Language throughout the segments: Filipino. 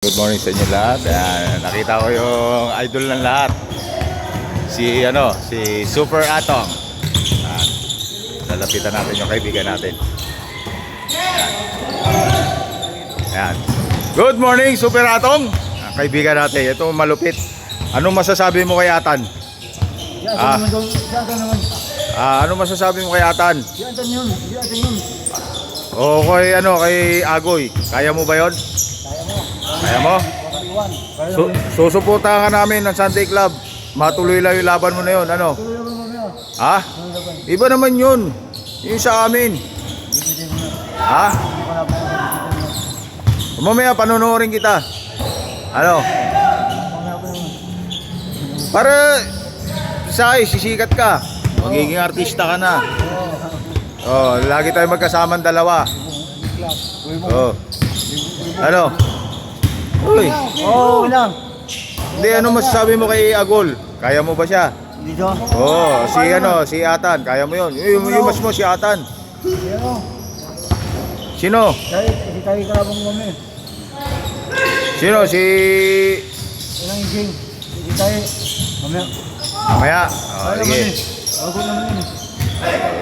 Good morning sa inyo lahat. Ayan, nakita ko yung idol ng lahat. Si Super Atong. Ayan, lalapitan natin yung kaibigan natin. Ayan. Ayan. Good morning, Super Atong. Ang kaibigan natin, ito malupit. Anong masasabi mo kay Atan? Anong masasabi mo kay Atan? O kay Agoy. Kaya mo ba 'yon? Kaya mo? Susuportahan ka namin ng Sunday Club. Matuloy lang yung laban mo na yun. Ano? Ha? Iba naman yun. Yung sa amin. Ha? Mamaya panunuorin kita. Ano? Para sisikat ka. Magiging artista ka na. Oh, lagi tayo magkasamang dalawa. Oh. Ano? Uy. Lang. Hindi, ano masasabi mo kay Agol? Kaya mo ba siya? Dito. Oo, si Atan, kaya mo 'yon. Yung mas mo si Atan. Sino? Si tayo karabong mami. Sino si Ilang iging. Si tayo. Mamaya. Mamaya? Oh, sige. Ako naman yun.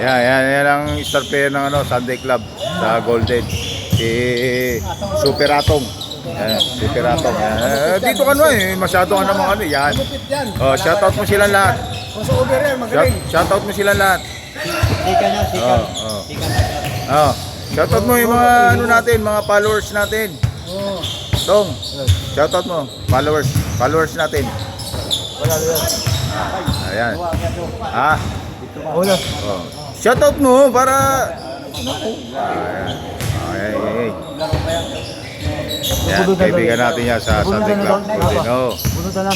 Yan ang star player ng Sunday Club sa Golden. Si Super Atong. Super Atong. Dito ka masyado ka namang yan. Oh, shoutout mo silang lahat. Sa over yan, magaling. Shoutout mo silang lahat. Sika na. Oh, shoutout mo yung mga natin, mga followers natin. Tong, shoutout mo, followers natin. Wala. Ayan. Ha? Wala. Oh. Shoutout mo para Ayan. Yan, kaibigan natin yan sa Sunday Club. Bunod na.